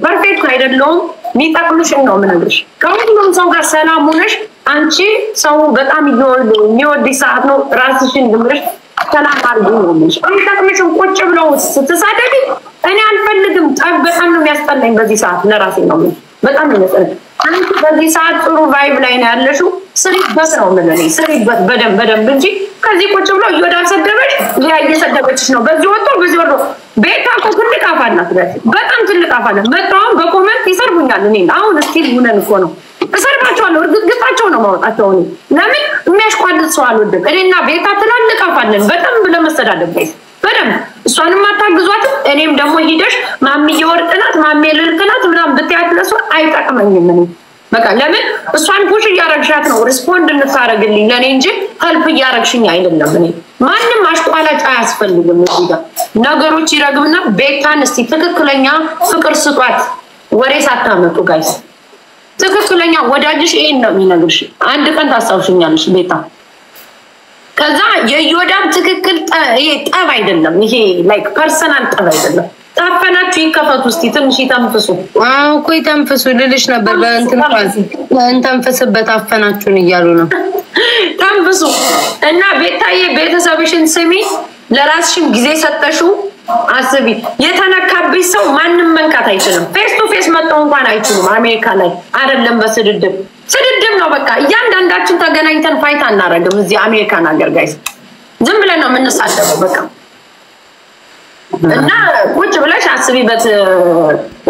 ፐርፌክት አይደለም የሚጠቅምሽን ነው ምነግርሽ። ከሁሉም ሰው ጋር ሰላም ሆነሽ አንቺ ሰው በጣም የሚወድሽ ሰዓት ነው ራስሽን ድምርሽ ሰላም አድርጊ ነው የምልሽ። የሚጠቅምሽን ቁጭ ብለው ስትሳደቢ እኔ አልፈልግም። በጣም ነው የሚያስጠላኝ በዚህ ሰዓት ለራሴ ነው የምልሽ። በጣም ነው የሚያስጠላኝ። አንቺ በዚህ ሰዓት ጥሩ ቫይብ ላይ ነው ያለሽው። ስሪበት ነው የምልሽ፣ ስሪበት በደንብ እንጂ ከዚህ ቁጭ ብሎ እየወዳል ሰደበሽ ሊያ እየሰደበችሽ ነው። በዚህ ወጥቶ በዚህ ወርዶ ቤታ እኮ ትልቅ አፍ አላት፣ በጣም ትልቅ አፍ አላት። መጣውን በኮሜንት ይሰርቡኛል። እኔ አሁን እስኪ ሁነን እኮ ነው እሰርባቸዋለሁ። እርግጥግጣቸው ነው ማውጣቸው። እኔ ለምን የሚያሽቋልጥ ሰው አልወድም። እኔና ቤታ ትላልቅ አፍ አለን በጣም ለመሰዳደብ በደንብ እሷንም አታግዟትም። እኔም ደግሞ ሂደሽ ማሚዬ ወርቅ ናት ማሚዬ ልልክ ናት ምናምን ብትያት ለሷ አይጠቅመኝም። እኔ በቃ ለምን እሷን ፑሽ እያረግሻት ነው ሪስፖንድ እንታረግልኝ ለኔ እንጂ ሄልፕ እያረግሽኝ አይደለም። እኔ ማንም አሽቋላጭ አያስፈልግም። እዚህ ጋር ነገሮች ይረግብና ቤታን እስቲ ትክክለኛ ፍቅር ስጧት፣ ወሬ ሳታመጡ ጋይስ። ትክክለኛ ወዳጅሽ ይሄን ነው የሚነግርሽ። አንድ ቀን ታስታውሽኛለሽ ቤታ። ከዛ የዮዳብ ትክክል ይሄ ጠብ አይደለም፣ ይሄ ላይክ ፐርሰናል ጠብ አይደለም። ታፈናችሁ ይከፈቱ እስቲ ትንሽ ይተንፍሱ። አዎ እኮ ይተንፍሱ ልልሽ ነበር። በእንትን እንተንፍስበት አፈናችሁን እያሉ ነው። ተንፍሱ እና ቤታዬ ቤተሰብሽን ስሚ፣ ለራስሽም ጊዜ ሰጠሽው አስቢ። የተነካብሽ ሰው ማንም መንካት አይችልም። ፌስ ቱ ፌስ መጣው እንኳን አይችሉም። አሜሪካ ላይ አይደለም በስድድብ ነው በቃ። እያንዳንዳችን ተገናኝተን ፋይት አናረግም እዚህ አሜሪካን ሀገር ጋይስ። ዝም ብለን ነው የምንሳደበው በቃ። እና ቁጭ ብለሽ አስቢበት።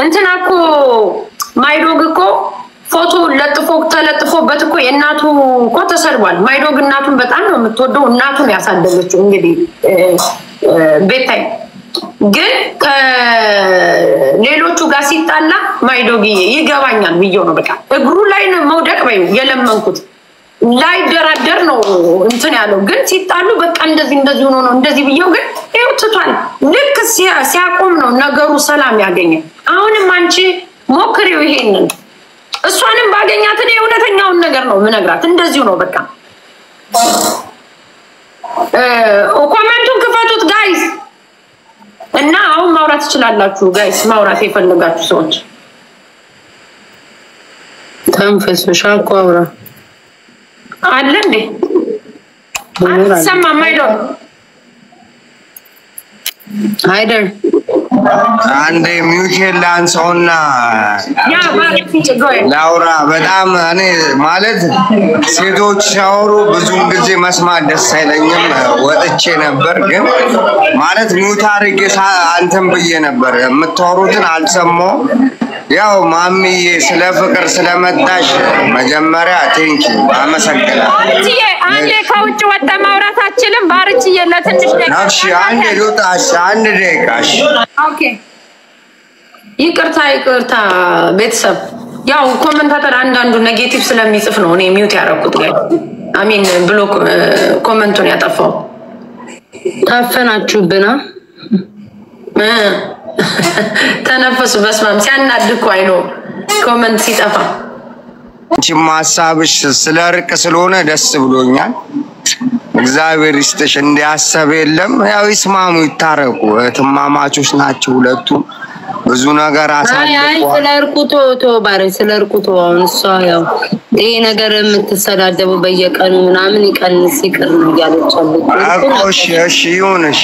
እንትና እኮ ማይዶግ እኮ ፎቶ ተለጥፎበት እኮ የእናቱ እኮ ተሰድቧል። ማይዶግ እናቱን በጣም ነው የምትወደው፣ እናቱን ያሳደገችው። እንግዲህ ቤታይ ግን ሌሎቹ ጋር ሲጣላ ማይዶግ ይገባኛል ብዬው ነው በቃ። እግሩ ላይ ነው መውደቅ በይ የለመንኩት ላይ ደራደር ነው እንትን ያለው። ግን ሲጣሉ በቃ እንደዚህ ሆኖ ነው እንደዚህ ብዬው ግን ይኸው ትቷል። ልክ ሲያቆም ነው ነገሩ ሰላም ያገኘ። አሁንም አንቺ ሞክሪው ይሄንን። እሷንም ባገኛት እኔ እውነተኛውን ነገር ነው ምነግራት። እንደዚሁ ነው በቃ። ኮሜንቱን ክፈቱት ጋይስ እና አሁን ማውራት ትችላላችሁ ጋይስ። ማውራት የፈለጋችሁ ሰዎች ተንፈሱ። ሻኮ አውራ አለ እንዴ? አትሰማም አይደል? አይደል? አንዴ ሚውቴል ላንሳውና ላውራ። በጣም እኔ ማለት ሴቶች ሲያወሩ ብዙም ጊዜ መስማት ደስ አይለኝም። ወጥቼ ነበር ግን ማለት ሚውት አድርጌ አንተም ብዬ ነበር የምታወሩትን አልሰማሁም። ያው ማሚዬ ስለ ፍቅር ስለመጣሽ መጀመሪያ ቴንኪ አመሰግናለሁ። አንዴ ከውጭ ወጣ ማውራት አችልም። ባርቺዬ ለትንሽ ደቂቃ እሺ፣ አንዴ ልውጣሽ፣ አንድ ደቂቃሽ። ኦኬ፣ ይቅርታ ቤተሰብ። ያው ኮሜንታተር አንዳንዱ ኔጌቲቭ ስለሚጽፍ ነው እኔ ሚውት ያደረኩት ጋር አሚን ብሎ ኮሜንቱን ያጠፋው። ታፈናችሁብና ተነፈሱ በስማም ሲያናድኩ አይኖ ኮሜንት ሲጠፋ አንቺም ሐሳብሽ ስለ እርቅ ስለሆነ ደስ ብሎኛል። እግዚአብሔር ይስጥሽ። እንዲያሰብ የለም ያው ይስማሙ ይታረቁ። እህትማማቾች ናቸው ሁለቱ ብዙ ነገር አሳልፈዋል። አይ ስለ እርቁ ባረ ስለ እርቁ አሁን እሷ ያው ይሄ ነገር የምትሰዳደቡ በየቀኑ ምናምን ይቀንስ ይቅር ነው ያለቻለች። እሺ ይሁን እሺ